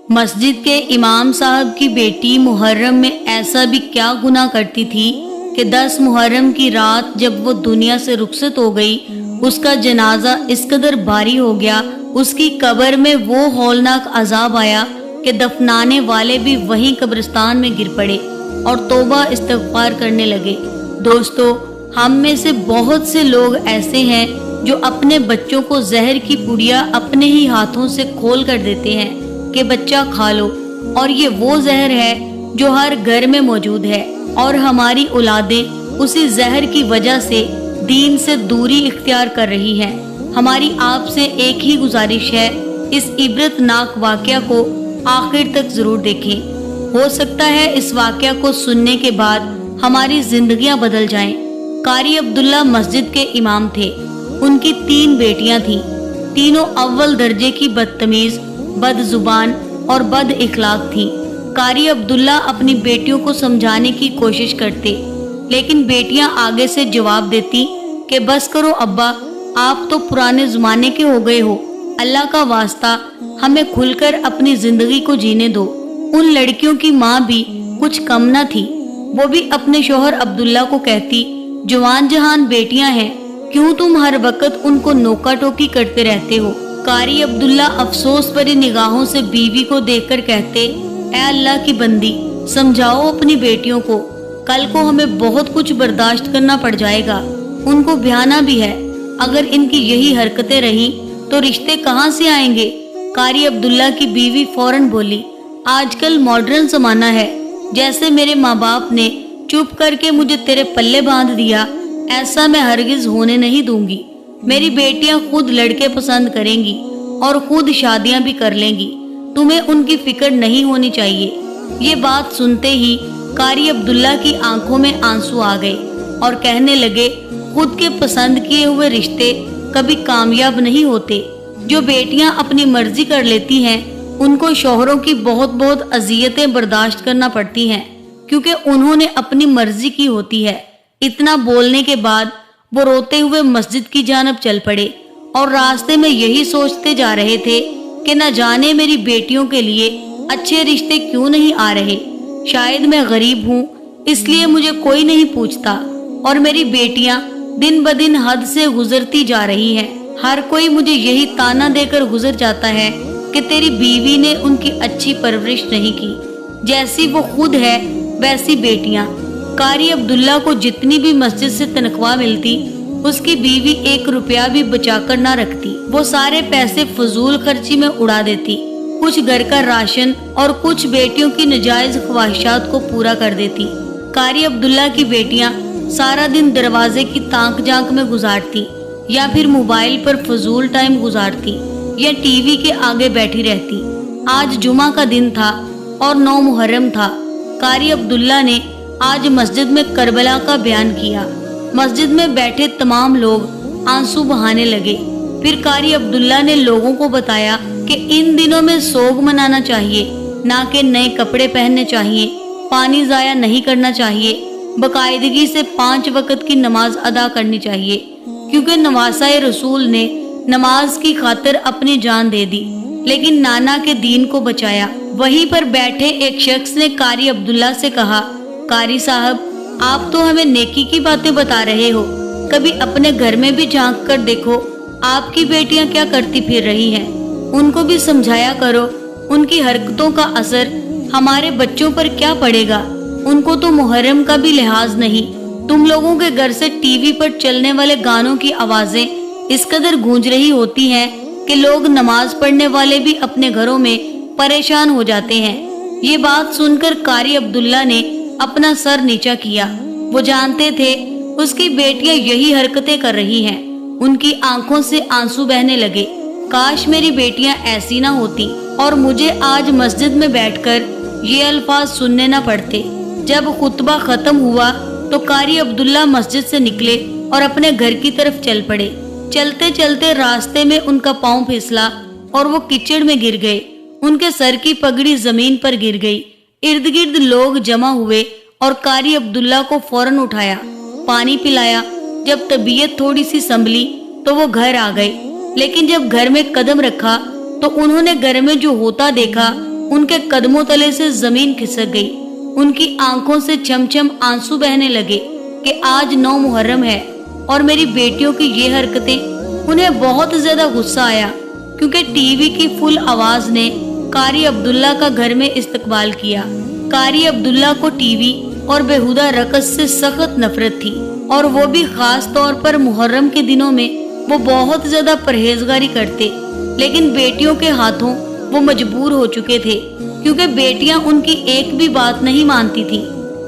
مسجد کے امام صاحب کی بیٹی محرم میں ایسا بھی کیا گناہ کرتی تھی کہ 10 محرم کی رات جب وہ دنیا سے رخصت ہو گئی، اس کا جنازہ اس قدر بھاری ہو گیا، اس کی قبر میں وہ ہولناک عذاب آیا کہ دفنانے والے بھی وہیں قبرستان میں گر پڑے اور توبہ استغفار کرنے لگے۔ دوستو، ہم میں سے بہت سے لوگ ایسے ہیں جو اپنے بچوں کو زہر کی پڑیا اپنے ہی ہاتھوں سے کھول کر دیتے ہیں کہ بچہ کھا لو، اور یہ وہ زہر ہے جو ہر گھر میں موجود ہے، اور ہماری اولادیں اسی زہر کی وجہ سے دین سے دوری اختیار کر رہی ہیں۔ ہماری آپ سے ایک ہی گزارش ہے، اس عبرت ناک واقعہ کو آخر تک ضرور دیکھیں۔ ہو سکتا ہے اس واقعہ کو سننے کے بعد ہماری زندگیاں بدل جائیں۔ قاری عبداللہ مسجد کے امام تھے۔ ان کی 3 بیٹیاں تھیں، تینوں اول درجے کی بدتمیز، بد زبان اور بد اخلاق تھیں۔ قاری عبداللہ اپنی بیٹیوں کو سمجھانے کی کوشش کرتے، لیکن بیٹیاں آگے سے جواب دیتی کہ بس کرو ابا، آپ تو پرانے زمانے کے ہو گئے ہو، اللہ کا واسطہ ہمیں کھل کر اپنی زندگی کو جینے دو۔ ان لڑکیوں کی ماں بھی کچھ کم نہ تھی، وہ بھی اپنے شوہر عبداللہ کو کہتی، جوان جہان بیٹیاں ہیں، کیوں تم ہر وقت ان کو نوکا ٹوکی کرتے رہتے ہو؟ قاری عبداللہ افسوس بھری نگاہوں سے بیوی کو دیکھ کر کہتے، اے اللہ کی بندی، سمجھاؤ اپنی بیٹیوں کو، کل کو ہمیں بہت کچھ برداشت کرنا پڑ جائے گا، ان کو بیانا بھی ہے، اگر ان کی یہی حرکتیں رہیں تو رشتے کہاں سے آئیں گے؟ قاری عبداللہ کی بیوی فوراً بولی، آج کل ماڈرن زمانہ ہے، جیسے میرے ماں باپ نے چپ کر کے مجھے تیرے پلے باندھ دیا، ایسا میں ہرگز ہونے نہیں دوں گی۔ میری بیٹیاں خود لڑکے پسند کریں گی اور خود شادیاں بھی کر لیں گی، تمہیں ان کی فکر نہیں ہونی چاہیے۔ یہ بات سنتے ہی قاری عبداللہ کی آنکھوں میں آنسو آ گئے اور کہنے لگے، خود کے پسند کیے ہوئے رشتے کبھی کامیاب نہیں ہوتے۔ جو بیٹیاں اپنی مرضی کر لیتی ہیں ان کو شوہروں کی بہت بہت اذیتیں برداشت کرنا پڑتی ہیں، کیونکہ انہوں نے اپنی مرضی کی ہوتی ہے۔ اتنا بولنے کے بعد وہ روتے ہوئے مسجد کی جانب چل پڑے اور راستے میں یہی سوچتے جا رہے تھے کہ نہ جانے میری بیٹیوں کے لیے اچھے رشتے کیوں نہیں آ رہے، شاید میں غریب ہوں اس لیے مجھے کوئی نہیں پوچھتا، اور میری بیٹیاں دن بدن حد سے گزرتی جا رہی ہیں، ہر کوئی مجھے یہی تانا دے کر گزر جاتا ہے کہ تیری بیوی نے ان کی اچھی پرورش نہیں کی، جیسی وہ خود ہے ویسی بیٹیاں۔ قاری عبداللہ کو جتنی بھی مسجد سے تنخواہ ملتی، اس کی بیوی 1 روپیہ بھی بچا کر نہ رکھتی، وہ سارے پیسے فضول خرچی میں اڑا دیتی، کچھ گھر کا راشن اور کچھ بیٹیوں کی نجائز خواہشات کو پورا کر دیتی۔ قاری عبداللہ کی بیٹیاں سارا دن دروازے کی تانک جھانک میں گزارتی، یا پھر موبائل پر فضول ٹائم گزارتی، یا ٹی وی کے آگے بیٹھی رہتی۔ آج جمعہ کا دن تھا اور 9 محرم تھا۔ قاری عبداللہ نے آج مسجد میں کربلا کا بیان کیا۔ مسجد میں بیٹھے تمام لوگ آنسو بہانے لگے۔ پھر قاری عبداللہ نے لوگوں کو بتایا کہ ان دنوں میں سوگ منانا چاہیے، نہ کہ نئے کپڑے پہننے چاہیے، پانی ضائع نہیں کرنا چاہیے، باقاعدگی سے 5 وقت کی نماز ادا کرنی چاہیے، کیونکہ نواسۂ رسول نے نماز کی خاطر اپنی جان دے دی لیکن نانا کے دین کو بچایا۔ وہیں پر بیٹھے ایک شخص نے قاری عبداللہ سے کہا، قاری صاحب، آپ تو ہمیں نیکی کی باتیں بتا رہے ہو، کبھی اپنے گھر میں بھی جھانک کر دیکھو، آپ کی بیٹیاں کیا کرتی پھر رہی ہیں، ان کو بھی سمجھایا کرو، ان کی حرکتوں کا اثر ہمارے بچوں پر کیا پڑے گا، ان کو تو محرم کا بھی لحاظ نہیں۔ تم لوگوں کے گھر سے ٹی وی پر چلنے والے گانوں کی آوازیں اس قدر گونج رہی ہوتی ہیں کہ لوگ نماز پڑھنے والے بھی اپنے گھروں میں پریشان ہو جاتے ہیں۔ یہ بات سن کر قاری عبداللہ نے اپنا سر نیچا کیا، وہ جانتے تھے اس کی بیٹیاں یہی حرکتیں کر رہی ہیں۔ ان کی آنکھوں سے آنسو بہنے لگے، کاش میری بیٹیاں ایسی نہ ہوتی اور مجھے آج مسجد میں بیٹھ کر یہ الفاظ سننے نہ پڑتے۔ جب خطبہ ختم ہوا تو قاری عبداللہ مسجد سے نکلے اور اپنے گھر کی طرف چل پڑے۔ چلتے چلتے راستے میں ان کا پاؤں پھسلا اور وہ کچڑ میں گر گئے، ان کے سر کی پگڑی زمین پر گر گئی۔ ارد گرد لوگ جمع ہوئے اور قاری عبداللہ کو فوراً اٹھایا، پانی پلایا۔ جب طبیعت تھوڑی سی سنبھلی تو وہ گھر آ گئے، لیکن جب گھر میں قدم رکھا تو انہوں نے گھر میں جو ہوتا دیکھا ان کے قدموں تلے سے زمین کھسک گئی۔ ان کی آنکھوں سے چمچم آنسو بہنے لگے کہ آج 9 محرم ہے اور میری بیٹیوں کی یہ حرکتیں۔ انہیں بہت زیادہ غصہ آیا کیونکہ ٹی وی کی فل آواز نے قاری عبداللہ کا گھر میں استقبال کیا۔ قاری عبداللہ کو ٹی وی اور بیہودہ رقص سے سخت نفرت تھی، اور وہ بھی خاص طور پر محرم کے دنوں میں وہ بہت زیادہ پرہیزگاری کرتے، لیکن بیٹیوں کے ہاتھوں وہ مجبور ہو چکے تھے کیونکہ بیٹیاں ان کی ایک بھی بات نہیں مانتی تھی،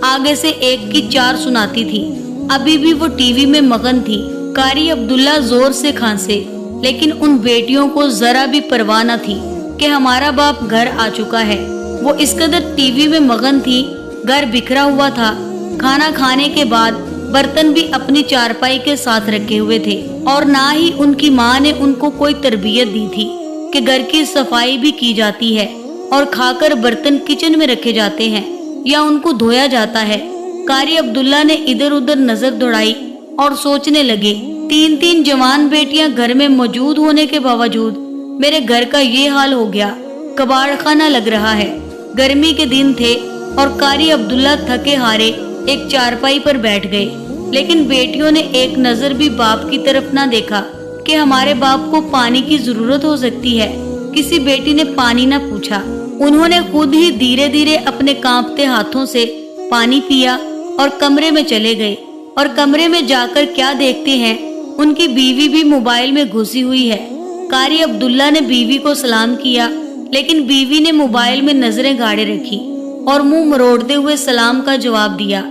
آگے سے ایک کی 4 سناتی تھی۔ ابھی بھی وہ ٹی وی میں مگن تھی۔ قاری عبداللہ زور سے کھانسے، لیکن ان بیٹیوں کو ذرا بھی پرواہ نہ تھی کہ ہمارا باپ گھر آ چکا ہے۔ وہ اس قدر ٹی وی میں مگن تھی، گھر بکھرا ہوا تھا۔ کھانا کھانے کے بعد برتن بھی اپنی چارپائی کے ساتھ رکھے ہوئے تھے، اور نہ ہی ان کی ماں نے ان کو کوئی تربیت دی تھی کہ گھر کی صفائی بھی کی جاتی ہے اور کھا کر برتن کچن میں رکھے جاتے ہیں یا ان کو دھویا جاتا ہے۔ قاری عبداللہ نے ادھر ادھر نظر دوڑائی اور سوچنے لگے، 3 جوان بیٹیاں گھر میں موجود ہونے کے باوجود میرے گھر کا یہ حال ہو گیا، کباڑ خانہ لگ رہا ہے۔ گرمی کے دن تھے اور قاری عبداللہ تھکے ہارے ایک چارپائی پر بیٹھ گئے، لیکن بیٹیوں نے ایک نظر بھی باپ کی طرف نہ دیکھا کہ ہمارے باپ کو پانی کی ضرورت ہو سکتی ہے۔ کسی بیٹی نے پانی نہ پوچھا، انہوں نے خود ہی دھیرے دھیرے اپنے کانپتے ہاتھوں سے پانی پیا اور کمرے میں چلے گئے، اور کمرے میں جا کر کیا دیکھتے ہیں، ان کی بیوی بھی موبائل میں گھسی ہوئی ہے۔ قاری عبداللہ نے بیوی کو سلام کیا، لیکن بیوی نے موبائل میں نظریں گاڑے رکھی اور منہ مروڑتے ہوئے سلام کا جواب دیا۔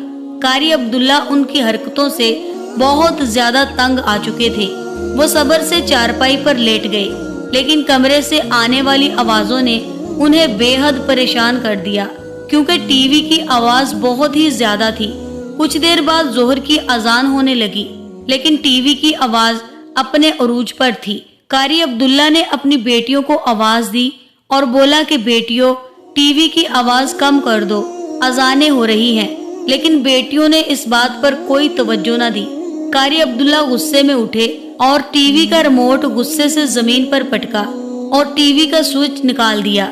قاری عبداللہ ان کی حرکتوں سے بہت زیادہ تنگ آ چکے تھے۔ وہ صبر سے چارپائی پر لیٹ گئے، لیکن کمرے سے آنے والی آوازوں نے انہیں بے حد پریشان کر دیا کیونکہ ٹی وی کی آواز بہت ہی زیادہ تھی۔ کچھ دیر بعد ظہر کی اذان ہونے لگی، لیکن ٹی وی کی آواز اپنے عروج پر تھی۔ قاری عبداللہ نے اپنی بیٹیوں کو آواز دی اور بولا کہ بیٹیوں، ٹی وی کی آواز کم کر دو، اذانیں ہو رہی ہیں، لیکن بیٹیوں نے اس بات پر کوئی توجہ نہ دی۔ قاری عبداللہ غصے میں اٹھے اور ٹی وی کا ریموٹ غصے سے زمین پر پٹکا اور ٹی وی کا سوئچ نکال دیا۔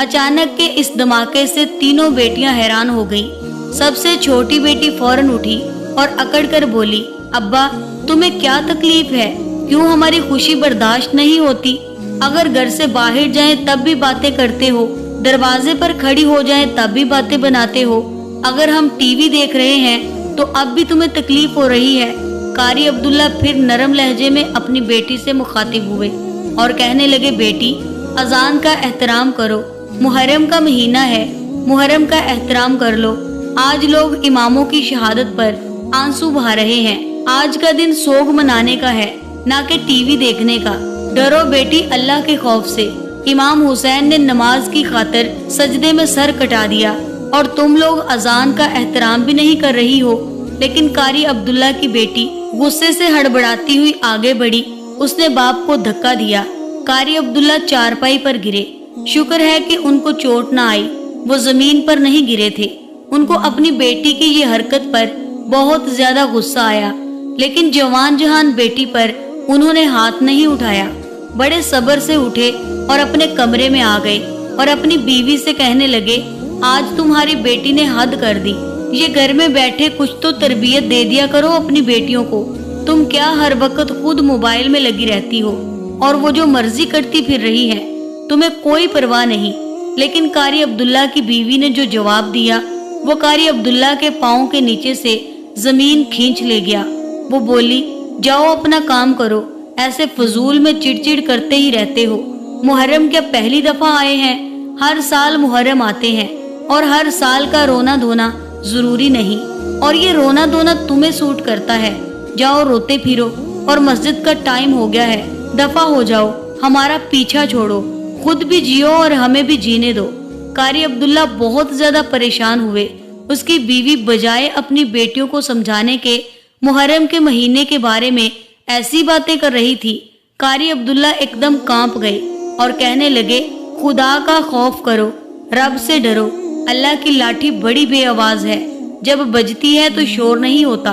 اچانک کے اس دھماکے سے تینوں بیٹیاں حیران ہو گئیں۔ سب سے چھوٹی بیٹی فوراً اٹھی اور اکڑ کر بولی، ابا تمہیں کیا تکلیف ہے؟ کیوں ہماری خوشی برداشت نہیں ہوتی؟ اگر گھر سے باہر جائیں تب بھی باتیں کرتے ہو، دروازے پر کھڑی ہو جائیں تب بھی باتیں بناتے ہو، اگر ہم ٹی وی دیکھ رہے ہیں تو اب بھی تمہیں تکلیف ہو رہی ہے۔ قاری عبداللہ پھر نرم لہجے میں اپنی بیٹی سے مخاطب ہوئے اور کہنے لگے، بیٹی اذان کا احترام کرو، محرم کا مہینہ ہے، محرم کا احترام کر لو۔ آج لوگ اماموں کی شہادت پر آنسو بہا رہے ہیں، آج کا دن سوگ منانے کا ہے، نہ کہ ٹی وی دیکھنے کا۔ ڈرو بیٹی اللہ کے خوف سے۔ امام حسین نے نماز کی خاطر سجدے میں سر کٹا دیا اور تم لوگ اذان کا احترام بھی نہیں کر رہی ہو۔ لیکن قاری عبداللہ کی بیٹی غصے سے ہڑبڑاتی ہوئی آگے بڑھی، اس نے باپ کو دھکا دیا۔ قاری عبداللہ چارپائی پر گرے۔ شکر ہے کہ ان کو چوٹ نہ آئی، وہ زمین پر نہیں گرے تھے۔ ان کو اپنی بیٹی کی یہ حرکت پر بہت زیادہ غصہ آیا، لیکن جوان جہان بیٹی پر انہوں نے ہاتھ نہیں اٹھایا۔ بڑے صبر سے اٹھے اور اپنے کمرے میں آ گئے اور اپنی بیوی سے کہنے لگے، آج تمہاری بیٹی نے حد کر دی، یہ گھر میں بیٹھے کچھ تو تربیت دے دیا کرو اپنی بیٹیوں کو۔ تم کیا ہر وقت خود موبائل میں لگی رہتی ہو اور وہ جو مرضی کرتی پھر رہی ہے، تمہیں کوئی پرواہ نہیں۔ لیکن قاری عبداللہ کی بیوی نے جو جواب دیا وہ قاری عبداللہ کے پاؤں کے نیچے سے زمین کھینچ لے گیا۔ وہ بولی، جاؤ اپنا کام کرو، ایسے فضول میں چڑچڑ کرتے ہی رہتے ہو۔ محرم کیا پہلی دفعہ آئے ہیں؟ ہر سال محرم آتے ہیں اور ہر سال کا رونا دھونا ضروری نہیں، اور یہ رونا دھونا تمہیں سوٹ کرتا ہے۔ جاؤ روتے پھرو، اور مسجد کا ٹائم ہو گیا ہے، دفع ہو جاؤ، ہمارا پیچھا چھوڑو، خود بھی جیو اور ہمیں بھی جینے دو۔ قاری عبداللہ بہت زیادہ پریشان ہوئے۔ اس کی بیوی بجائے اپنی بیٹیوں کو سمجھانے کے محرم کے مہینے کے بارے میں ایسی باتیں کر رہی تھی۔ قاری عبداللہ ایک دم کانپ گئے اور کہنے لگے، خدا کا خوف کرو، رب سے ڈرو، اللہ کی لاٹھی بڑی بے آواز ہے، جب بجتی ہے تو شور نہیں ہوتا۔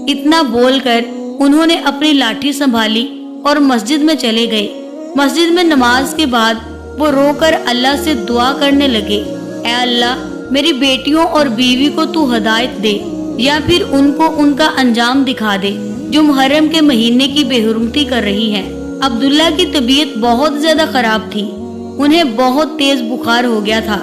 اتنا بول کر انہوں نے اپنی لاٹھی سنبھالی اور مسجد میں چلے گئے۔ مسجد میں نماز کے بعد وہ رو کر اللہ سے دعا کرنے لگے، اے اللہ میری بیٹیوں اور بیوی کو تو ہدایت دے، یا پھر ان کو ان کا انجام دکھا دے جو محرم کے مہینے کی بے حرمتی کر رہی ہیں۔ عبداللہ کی طبیعت بہت زیادہ خراب تھی، انہیں بہت تیز بخار ہو گیا تھا۔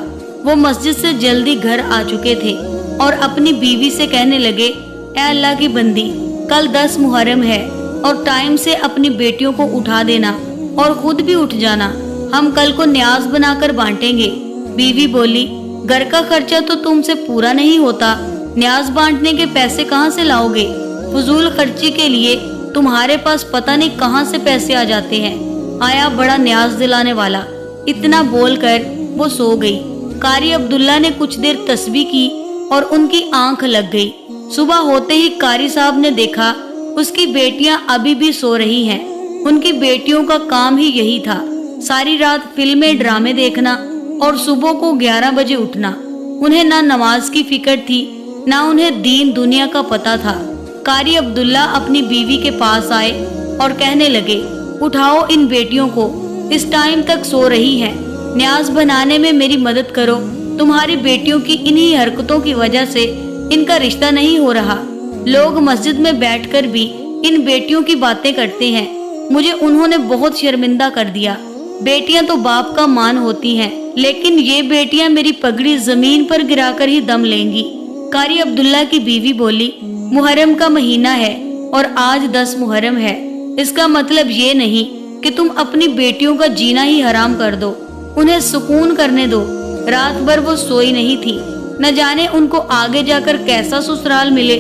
وہ مسجد سے جلدی گھر آ چکے تھے اور اپنی بیوی سے کہنے لگے، اے اللہ کی بندی، کل 10 محرم ہے اور ٹائم سے اپنی بیٹیوں کو اٹھا دینا اور خود بھی اٹھ جانا، ہم کل کو نیاز بنا کر بانٹیں گے۔ بیوی بولی، گھر کا خرچہ تو تم سے پورا نہیں ہوتا، نیاز بانٹنے کے پیسے کہاں سے لاؤ گے؟ فضول خرچی کے لیے تمہارے پاس پتہ نہیں کہاں سے پیسے آ جاتے ہیں، آیا بڑا نیاز دلانے والا۔ اتنا بول کر وہ سو گئی۔ قاری عبداللہ نے کچھ دیر تسبیح کی اور ان کی آنکھ لگ گئی۔ صبح ہوتے ہی قاری صاحب نے دیکھا اس کی بیٹیاں ابھی بھی سو رہی ہیں۔ ان کی بیٹیوں کا کام ہی یہی تھا، ساری رات فلمیں ڈرامے دیکھنا اور صبح کو 11 بجے اٹھنا۔ انہیں نہ نماز کی فکر تھی، نہ انہیں دین دنیا کا پتہ تھا۔ قاری عبداللہ اپنی بیوی کے پاس آئے اور کہنے لگے، اٹھاؤ ان بیٹیوں کو، اس ٹائم تک سو رہی ہیں، نیاز بنانے میں میری مدد کرو، تمہاری بیٹیوں کی انہی حرکتوں کی وجہ سے ان کا رشتہ نہیں ہو رہا۔ لوگ مسجد میں بیٹھ کر بھی ان بیٹیوں کی باتیں کرتے ہیں، مجھے انہوں نے بہت شرمندہ کر دیا۔ بیٹیاں تو باپ کا مان ہوتی ہیں، لیکن یہ بیٹیاں میری پگڑی زمین پر گرا کر ہی دم لیں گی۔ قاری عبداللہ کی بیوی بولی، محرم کا مہینہ ہے اور آج 10 محرم ہے، اس کا مطلب یہ نہیں کہ تم اپنی بیٹیوں کا جینا ہی حرام کر دو، انہیں سکون کرنے دو۔ رات بھر وہ سوئی نہیں تھی، نہ جانے ان کو آگے جا کر کیسا سسرال ملے۔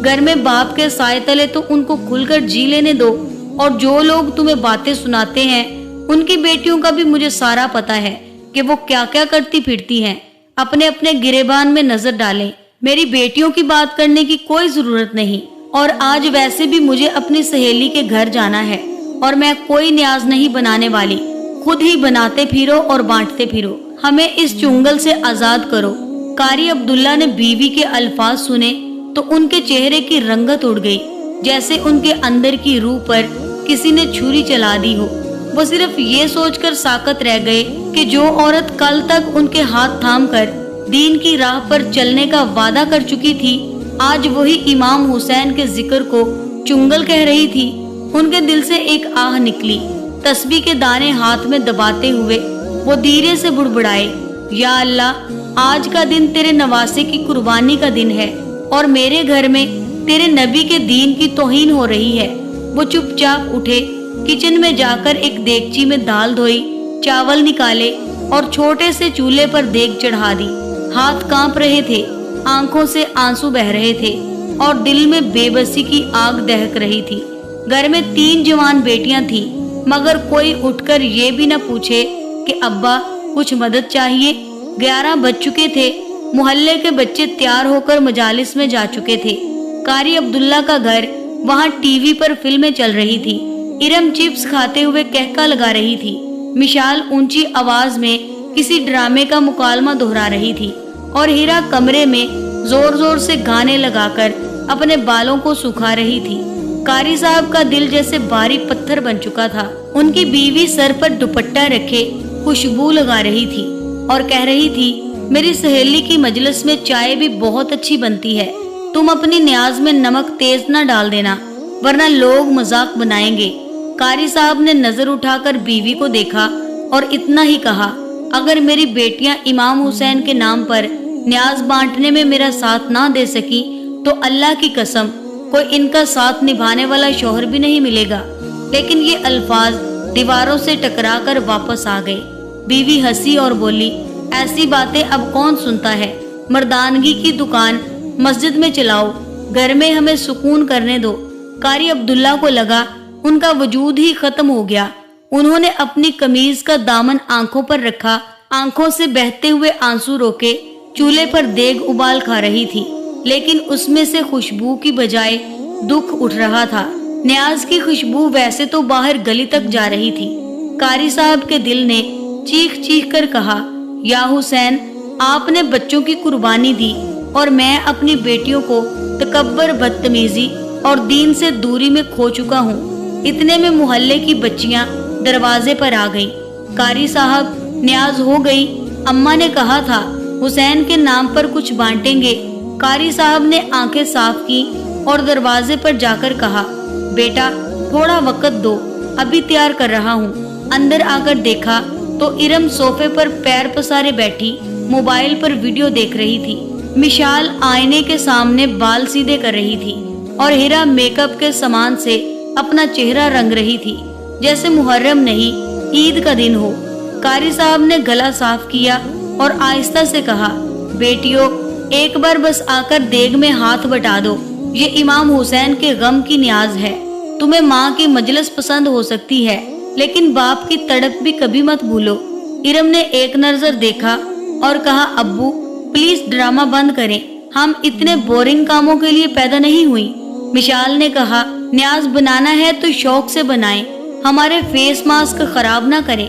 گھر میں باپ کے سائے تلے تو ان کو کھل کر جی لینے دو، اور جو لوگ تمہیں باتیں سناتے ہیں ان کی بیٹیوں کا بھی مجھے سارا پتہ ہے کہ وہ کیا کیا کرتی پھرتی ہیں۔ اپنے اپنے گریبان میں نظر ڈالیں، میری بیٹیوں کی بات کرنے کی کوئی ضرورت نہیں، اور آج ویسے بھی مجھے اپنی سہیلی کے گھر جانا ہے اور میں کوئی نیاز نہیں بنانے والی، خود ہی بناتے پھرو اور بانٹتے پھرو، ہمیں اس چنگل سے آزاد کرو۔ قاری عبداللہ نے بیوی کے الفاظ سنے تو ان کے چہرے کی رنگت اڑ گئی، جیسے ان کے اندر کی روح پر کسی نے چھری چلا دی ہو۔ وہ صرف یہ سوچ کر ساکت رہ گئے کہ جو عورت کل تک ان کے ہاتھ تھام کر دین کی راہ پر چلنے کا وعدہ کر چکی تھی، آج وہی امام حسین کے ذکر کو چنگل کہہ رہی تھی۔ ان کے دل سے ایک آہ نکلی، تسبیح کے دانے ہاتھ میں دباتے ہوئے وہ دھیرے سے بڑبڑائے، یا اللہ، آج کا دن تیرے نواسے کی قربانی کا دن ہے اور میرے گھر میں تیرے نبی کے دین کی توہین ہو رہی ہے۔ وہ چپ چاپ اٹھے، کچن میں جا کر ایک دیگچی میں دال دھوئی، چاول نکالے اور چھوٹے سے چولہے پر دیگ چڑھا دی۔ ہاتھ کانپ رہے تھے، آنکھوں سے آنسو بہ رہے تھے اور دل میں بے بسی کی آگ دہک رہی تھی۔ گھر میں 3 جوان بیٹیاں تھیں، مگر کوئی اٹھ کر یہ بھی نہ پوچھے کہ ابا کچھ مدد چاہیے۔ 11 بج چکے تھے، محلے کے بچے تیار ہو کر مجالس میں جا چکے تھے۔ قاری عبداللہ کا گھر، وہاں ٹی وی پر فلمیں چل رہی تھی۔ ارم چپس کھاتے ہوئے کہکا لگا رہی تھی، مشال اونچی آواز میں کسی ڈرامے کا مکالمہ دہرا رہی تھی، اور ہیرا کمرے میں زور زور سے گانے لگا کر اپنے بالوں کو سکھا رہی تھی۔ قاری صاحب کا دل جیسے بھاری پتھر بن چکا تھا۔ ان کی بیوی سر پر دوپٹہ رکھے خوشبو لگا رہی تھی اور کہہ رہی تھی، میری سہیلی کی مجلس میں چائے بھی بہت اچھی بنتی ہے، تم اپنی نیاز میں نمک تیز نہ ڈال دینا ورنہ لوگ مذاق بنائیں گے۔ قاری صاحب نے نظر اٹھا کر بیوی کو دیکھا اور اتنا ہی کہا، اگر میری بیٹیاں امام حسین کے نام پر نیاز بانٹنے میں میرا ساتھ نہ دے سکی تو اللہ کی قسم کوئی ان کا ساتھ نبھانے والا شوہر بھی نہیں ملے گا۔ لیکن یہ الفاظ دیواروں سے ٹکرا کر واپس آ گئے۔ بیوی ہنسی اور بولی، ایسی باتیں اب کون سنتا ہے، مردانگی کی دکان مسجد میں چلاؤ، گھر میں ہمیں سکون کرنے دو۔ قاری عبداللہ کو لگا ان کا وجود ہی ختم ہو گیا۔ انہوں نے اپنی قمیض کا دامن آنکھوں پر رکھا، آنکھوں سے بہتے ہوئے آنسو روکے۔ چولہے پر دیگ ابال کھا رہی تھی، لیکن اس میں سے خوشبو کی بجائے دکھ اٹھ رہا تھا۔ نیاز کی خوشبو ویسے تو باہر گلی تک جا رہی تھی۔ قاری صاحب کے دل نے چیخ چیخ کر کہا، یا حسین، آپ نے بچوں کی قربانی دی اور میں اپنی بیٹیوں کو تکبر، بدتمیزی اور دین سے دوری میں کھو چکا ہوں۔ اتنے میں محلے کی بچیاں دروازے پر آ گئیں۔ قاری صاحب نیاز ہو گئی۔ اماں نے کہا تھا حسین کے نام پر کچھ بانٹیں گے۔ قاری صاحب نے آنکھیں صاف کی اور دروازے پر جا کر کہا، بیٹا تھوڑا وقت دو، ابھی تیار کر رہا ہوں۔ اندر آ کر دیکھا تو ارم صوفے پر پیر پسارے بیٹھی موبائل پر ویڈیو دیکھ رہی تھی۔ مشال آئینے کے سامنے بال سیدھے کر رہی تھی اور ہیرا میک اپ کے سامان سے اپنا چہرہ رنگ رہی تھی جیسے محرم نہیں عید کا دن ہو۔ قاری صاحب نے گلا صاف کیا اور آہستہ سے کہا، بیٹیوں ایک بار بس آ کر دیگ میں ہاتھ بٹا دو، یہ امام حسین کے غم کی نیاز ہے۔ تمہیں ماں کی مجلس پسند ہو سکتی ہے لیکن باپ کی تڑپ بھی کبھی مت بھولو۔ ارم نے ایک نظر دیکھا اور کہا، ابو پلیز ڈرامہ بند کریں، ہم اتنے بورنگ کاموں کے لیے پیدا نہیں ہوئی۔ مشال نے کہا، نیاز بنانا ہے تو شوق سے بنائیں، ہمارے فیس ماسک خراب نہ کریں۔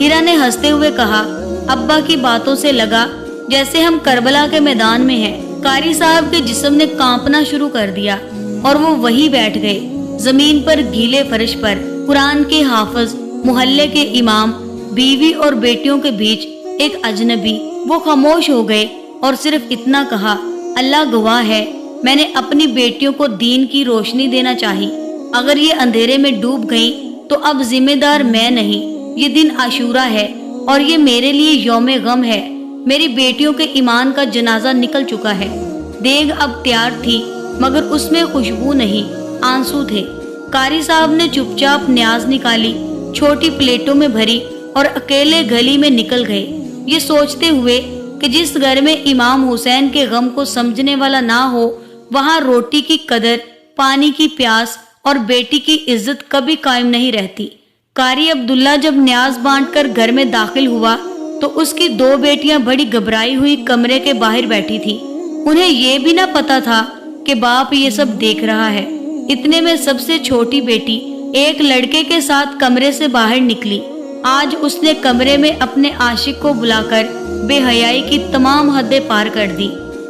ہیرا نے ہنستے ہوئے کہا، ابا کی باتوں سے لگا جیسے ہم کربلا کے میدان میں ہیں۔ قاری صاحب کے جسم نے کانپنا شروع کر دیا اور وہ وہیں بیٹھ گئے، زمین پر گیلے فرش پر۔ قرآن کے حافظ، محلے کے امام، بیوی اور بیٹیوں کے بیچ ایک اجنبی۔ وہ خاموش ہو گئے اور صرف اتنا کہا، اللہ گواہ ہے میں نے اپنی بیٹیوں کو دین کی روشنی دینا چاہی، اگر یہ اندھیرے میں ڈوب گئیں تو اب ذمہ دار میں نہیں۔ یہ دن عاشورہ ہے اور یہ میرے لیے یوم غم ہے۔ میری بیٹیوں کے ایمان کا جنازہ نکل چکا ہے۔ دیگ اب تیار تھی مگر اس میں خوشبو نہیں، آنسو تھے۔ قاری صاحب نے چپ چاپ نیاز نکالی، چھوٹی پلیٹوں میں بھری اور اکیلے گلی میں نکل گئے، یہ سوچتے ہوئے کہ جس گھر میں امام حسین کے غم کو سمجھنے والا نہ ہو وہاں روٹی کی قدر، پانی کی پیاس اور بیٹی کی عزت کبھی قائم نہیں رہتی۔ قاری عبداللہ جب نیاز بانٹ کر گھر میں داخل ہوا تو اس کی دو بیٹیاں بڑی گھبرائی ہوئی کمرے کے باہر بیٹھی تھی۔ انہیں یہ بھی نہ پتا تھا کہ باپ یہ سب دیکھ رہا ہے۔ اتنے میں سب سے چھوٹی بیٹی ایک لڑکے کے ساتھ کمرے سے باہر نکلی۔ آج اس نے کمرے میں اپنے عاشق کو بلا کر بے حیائی کی تمام حدیں پار کر دی۔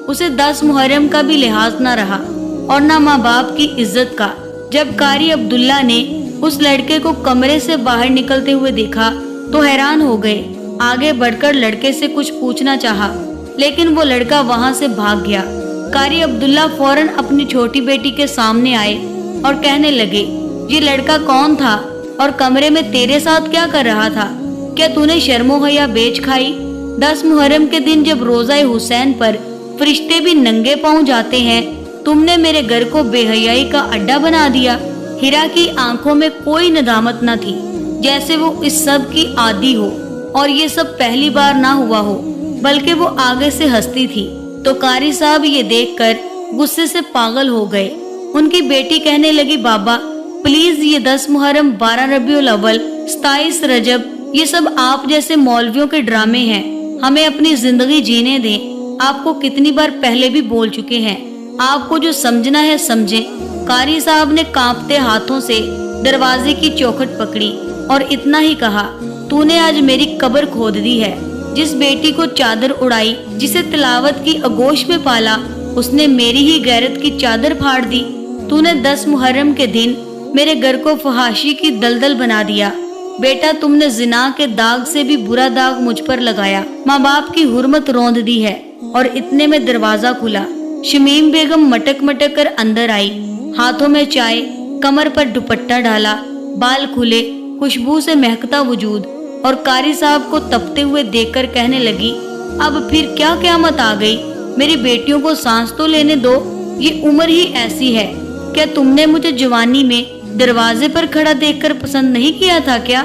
اسے 10 محرم کا بھی لحاظ نہ رہا اور نہ ماں باپ کی عزت کا۔ جب قاری عبداللہ نے اس لڑکے کو کمرے سے باہر نکلتے ہوئے دیکھا تو حیران ہو گئے۔ آگے بڑھ کر لڑکے سے کچھ پوچھنا چاہا لیکن وہ لڑکا وہاں سے بھاگ گیا۔ قاری عبداللہ فوراً اپنی چھوٹی بیٹی کے سامنے آئے اور کہنے لگے، یہ لڑکا کون تھا اور کمرے میں تیرے ساتھ کیا کر رہا تھا؟ کیا تو نے شرم و حیا بیچ کھائی؟ 10 محرم کے دن جب روزہ حسین پر فرشتے بھی ننگے پاؤں جاتے ہیں، تم نے میرے گھر کو بے حیائی کا اڈا بنا دیا۔ ہیرا کی آنکھوں میں کوئی ندامت نہ تھی، جیسے وہ اس سب کی عادی ہو اور یہ سب پہلی بار نہ ہوا ہو، بلکہ وہ آگے سے ہنستی تھی۔ تو قاری صاحب یہ دیکھ کر غصے سے پاگل ہو گئے۔ ان کی بیٹی کہنے لگی، بابا پلیز یہ 10 محرم، 12 ربیع الاول، 27 رجب، یہ سب آپ جیسے مولویوں کے ڈرامے ہیں، ہمیں اپنی زندگی جینے دیں۔ آپ کو کتنی بار پہلے بھی بول چکے ہیں، آپ کو جو سمجھنا ہے سمجھیں۔ قاری صاحب نے کانپتے ہاتھوں سے دروازے کی چوکھٹ پکڑی اور اتنا ہی کہا، تو نے آج میری قبر کھود دی ہے۔ جس بیٹی کو چادر اڑائی، جسے تلاوت کی آغوش میں پالا، اس نے میری ہی غیرت کی چادر پھاڑ دی۔ تو نے 10 محرم کے دن میرے گھر کو فحاشی کی دلدل بنا دیا۔ بیٹا تم نے زنا کے داغ سے بھی برا داغ مجھ پر لگایا، ماں باپ کی حرمت روند دی ہے۔ اور اتنے میں دروازہ کھلا، شمیم بیگم مٹک مٹک کر اندر آئی، ہاتھوں میں چائے، کمر پر دوپٹہ ڈالا، بال کھلے، خوشبو سے مہکتا وجود، اور قاری صاحب کو تپتے ہوئے دیکھ کر کہنے لگی، اب پھر کیا قیامت آ گئی؟ میری بیٹیوں کو سانس تو لینے دو، یہ عمر ہی ایسی ہے۔ کیا تم نے مجھے جوانی میں دروازے پر کھڑا دیکھ کر پسند نہیں کیا تھا کیا؟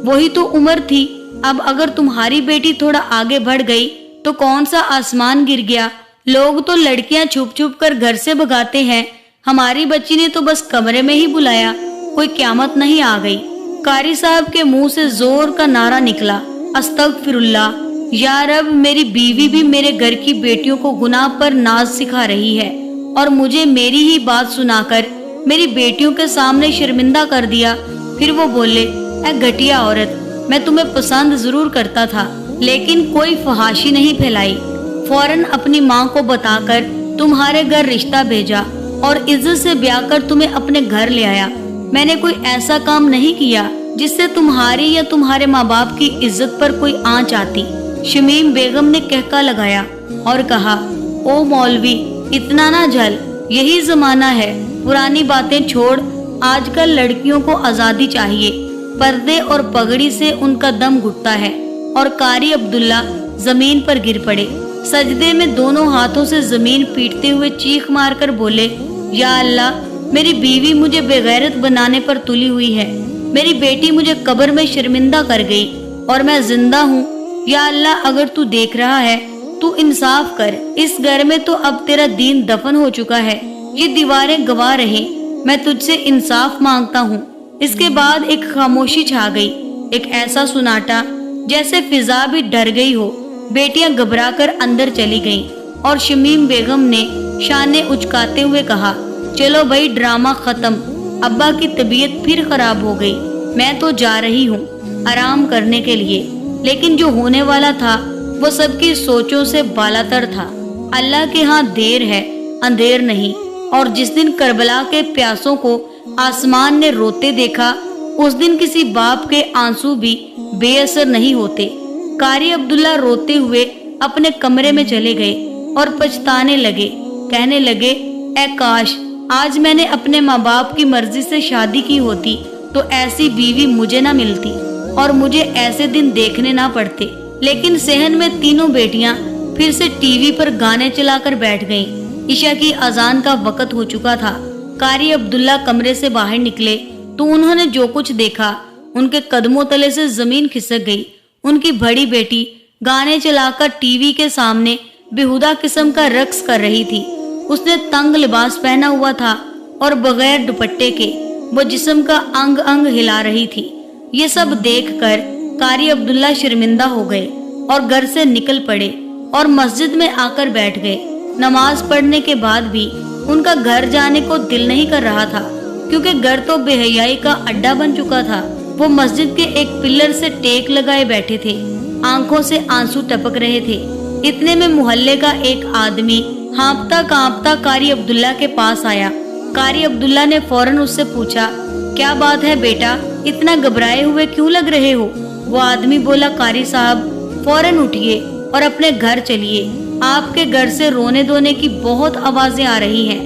وہی تو عمر تھی۔ اب اگر تمہاری بیٹی تھوڑا آگے بڑھ گئی تو کون سا آسمان گر گیا؟ لوگ تو لڑکیاں چھپ چھپ کر گھر سے بھگاتے ہیں، ہماری بچی نے تو بس کمرے میں ہی بلایا، کوئی قیامت نہیں آ گئی۔ قاری صاحب کے منہ سے زور کا نعرہ نکلا، استغفر اللہ، یا رب میری بیوی بھی میرے گھر کی بیٹیوں کو گناہ پر ناز سکھا رہی ہے اور مجھے میری ہی بات سنا کر میری بیٹیوں کے سامنے شرمندہ کر دیا۔ پھر وہ بولے، اے گھٹیا عورت، میں تمہیں پسند ضرور کرتا تھا لیکن کوئی فحاشی نہیں پھیلائی، فوراً اپنی ماں کو بتا کر تمہارے گھر رشتہ بھیجا اور عزت سے بیاہ کر تمہیں اپنے گھر لے آیا۔ میں نے کوئی ایسا کام نہیں کیا جس سے تمہاری یا تمہارے ماں باپ کی عزت پر کوئی آنچ آتی۔ شمیم بیگم نے کہکا لگایا اور کہا، او مولوی اتنا نہ جھل، یہی زمانہ ہے، پرانی باتیں چھوڑ، آج کل لڑکیوں کو آزادی چاہیے۔ پردے اور پگڑی سے ان کا دم گھٹتا ہے، اور قاری عبداللہ زمین پر گر پڑے، سجدے میں دونوں ہاتھوں سے زمین پیٹتے ہوئے چیخ مار کر بولے، یا اللہ، میری بیوی مجھے بے غیرت بنانے پر تلی ہوئی ہے، میری بیٹی مجھے قبر میں شرمندہ کر گئی اور میں زندہ ہوں۔ یا اللہ، اگر تو دیکھ رہا ہے تو انصاف کر، اس گھر میں تو اب تیرا دین دفن ہو چکا ہے، یہ دیواریں گواہ رہیں، میں تجھ سے انصاف مانگتا ہوں۔ اس کے بعد ایک خاموشی چھا گئی، ایک ایسا سناٹا جیسے فضا بھی ڈر گئی ہو۔ بیٹیاں گھبرا کر اندر چلی گئیں اور شمیم بیگم نے شانے اچکاتے ہوئے کہا، چلو بھائی، ڈرامہ ختم، ابا کی طبیعت پھر خراب ہو گئی، میں تو جا رہی ہوں آرام کرنے کے لیے۔ لیکن جو ہونے والا تھا وہ سب کی سوچوں سے بالاتر تھا۔ اللہ کے ہاں دیر ہے، اندھیر نہیں، اور جس دن کربلا کے پیاسوں کو آسمان نے روتے دیکھا، اس دن کسی باپ کے آنسو بھی بے اثر نہیں ہوتے۔ قاری عبداللہ روتے ہوئے اپنے کمرے میں چلے گئے اور پچھتانے لگے، کہنے لگے، اے کاش آج میں نے اپنے ماں باپ کی مرضی سے شادی کی ہوتی تو ایسی بیوی مجھے نہ ملتی اور مجھے ایسے دن دیکھنے نہ پڑتے۔ لیکن صحن میں تینوں بیٹیاں پھر سے ٹی وی پر گانے چلا کر بیٹھ گئیں۔ عشاء کی اذان کا وقت ہو چکا تھا۔ قاری عبداللہ کمرے سے باہر نکلے تو انہوں نے جو کچھ دیکھا، ان کے قدموں تلے سے زمین کھسک گئی۔ ان کی بڑی بیٹی گانے چلا کر ٹی وی کے سامنے بےہودہ قسم کا رقص کر رہی تھی۔ اس نے تنگ لباس پہنا ہوا تھا اور بغیر دوپٹے کے وہ جسم کا انگ انگ ہلا رہی تھی۔ یہ سب دیکھ کر قاری عبداللہ شرمندہ ہو گئے اور گھر سے نکل پڑے اور مسجد میں آ کر بیٹھ گئے۔ نماز پڑھنے کے بعد بھی ان کا گھر جانے کو دل نہیں کر رہا تھا، کیونکہ گھر تو بے حیائی کا اڈا بن چکا تھا۔ وہ مسجد کے ایک پلر سے ٹیک لگائے بیٹھے تھے، آنکھوں سے آنسو ٹپک رہے تھے۔ اتنے میں محلے کا ایک آدمی ہانپتا کانپتا قاری عبداللہ کے پاس آیا۔ قاری عبداللہ نے فوراً اس سے پوچھا، کیا بات ہے بیٹا، اتنا گھبرائے ہوئے کیوں لگ رہے ہو؟ وہ آدمی بولا، قاری صاحب فوراً اٹھیے اور اپنے گھر چلیے، آپ کے گھر سے رونے دھونے کی بہت آوازیں آ رہی ہیں،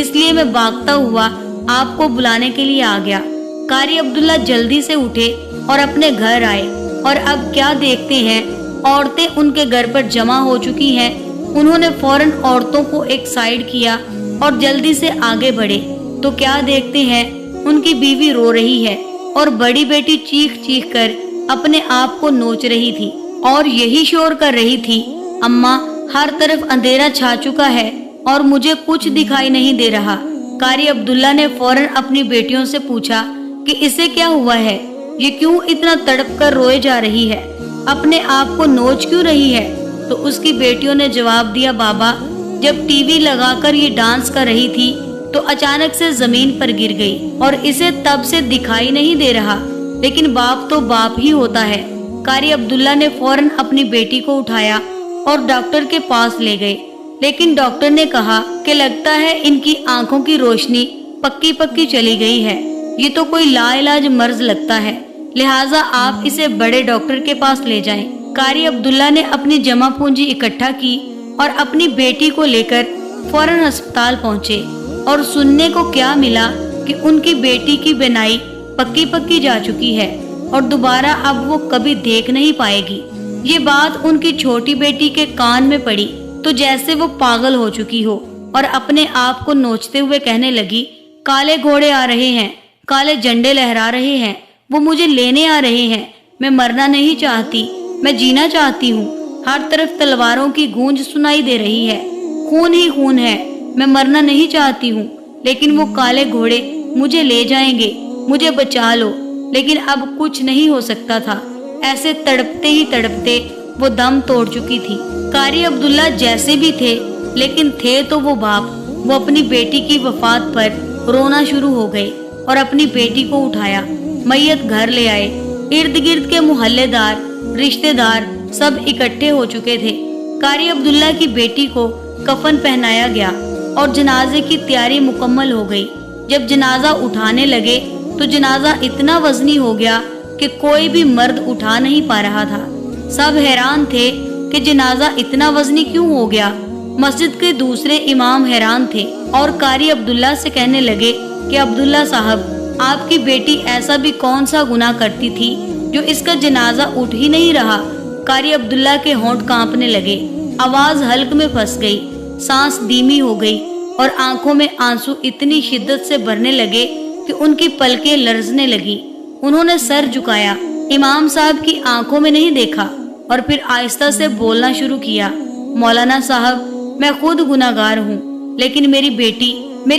اس لیے میں بھاگتا ہوا آپ کو بلانے کے لیے آ گیا۔ قاری عبداللہ جلدی سے اٹھے اور اپنے گھر آئے، اور اب کیا دیکھتے ہیں، عورتیں ان کے گھر پر جمع ہو چکی ہیں۔ انہوں نے فوراً عورتوں کو ایک سائیڈ کیا اور جلدی سے آگے بڑھے تو کیا دیکھتے ہیں، ان کی بیوی رو رہی ہے اور بڑی بیٹی چیخ چیخ کر اپنے آپ کو نوچ رہی تھی اور یہی شور کر رہی تھی، اماں ہر طرف اندھیرا چھا چکا ہے اور مجھے کچھ دکھائی نہیں دے رہا۔ قاری عبداللہ نے فوراً اپنی بیٹیوں سے پوچھا کہ اسے کیا ہوا ہے، یہ کیوں اتنا تڑپ کر روئے جا رہی ہے، اپنے آپ کو نوچ کیوں رہی ہے؟ تو اس کی بیٹیوں نے جواب دیا، بابا جب ٹی وی لگا کر یہ ڈانس کر رہی تھی تو اچانک سے زمین پر گر گئی اور اسے تب سے دکھائی نہیں دے رہا، لیکن باپ تو باپ ہی ہوتا ہے۔ قاری عبداللہ نے فوراً اپنی بیٹی کو اٹھایا اور ڈاکٹر کے پاس لے گئے، لیکن ڈاکٹر نے کہا کہ لگتا ہے ان کی آنکھوں کی روشنی پکی پکی چلی گئی ہے، یہ تو کوئی لا علاج مرض لگتا ہے، لہٰذا آپ اسے بڑے ڈاکٹر کے پاس لے جائیں۔ قاری عبداللہ نے اپنی جمع پونجی اکٹھا کی اور اپنی بیٹی کو لے کر فوراً ہسپتال پہنچے، اور سننے کو کیا ملا کہ ان کی بیٹی کی بینائی پکی پکی جا چکی ہے اور دوبارہ اب وہ کبھی دیکھ نہیں پائے گی۔ یہ بات ان کی چھوٹی بیٹی کے کان میں پڑی تو جیسے وہ پاگل ہو چکی ہو اور اپنے آپ کو نوچتے ہوئے کہنے لگی، کالے گھوڑے آ رہے ہیں، کالے جھنڈے لہرا رہے ہیں، وہ مجھے لینے آ رہے ہیں، میں مرنا نہیں چاہتی، میں جینا چاہتی ہوں، ہر طرف تلواروں کی گونج سنائی دے رہی ہے، خون ہی خون ہے، میں مرنا نہیں چاہتی ہوں، لیکن وہ کالے گھوڑے مجھے لے جائیں گے، مجھے بچا لو۔ لیکن اب کچھ نہیں ہو سکتا تھا، ایسے تڑپتے ہی تڑپتے وہ دم توڑ چکی تھی۔ قاری عبداللہ جیسے بھی تھے لیکن تھے تو وہ باپ، وہ اپنی بیٹی کی وفات پر رونا شروع ہو گئے اور اپنی بیٹی کو اٹھایا، میت گھر لے آئے۔ ارد گرد کے محلے دار، رشتے دار سب اکٹھے ہو چکے تھے۔ قاری عبداللہ کی بیٹی کو کفن پہنایا گیا اور جنازے کی تیاری مکمل ہو گئی۔ جب جنازہ اٹھانے لگے تو جنازہ اتنا وزنی ہو گیا کہ کوئی بھی مرد اٹھا نہیں پا رہا تھا۔ سب حیران تھے کہ جنازہ اتنا وزنی کیوں ہو گیا۔ مسجد کے دوسرے امام حیران تھے اور قاری عبداللہ سے کہنے لگے کہ عبداللہ صاحب، آپ کی بیٹی ایسا بھی کون سا گناہ کرتی تھی جو اس کا جنازہ اٹھ ہی نہیں رہا۔ قاری عبداللہ کے ہونٹ کانپنے لگے، آواز حلق میں پھنس گئی، سانس دھیمی ہو گئی اور آنکھوں میں آنسو اتنی شدت سے بھرنے لگے کہ ان کی پلکیں لرزنے لگی۔ انہوں نے سر جھکایا، امام صاحب کی آنکھوں میں نہیں دیکھا اور پھر آہستہ سے بولنا شروع کیا۔ مولانا صاحب، میں خود گناہگار ہوں، لیکن میری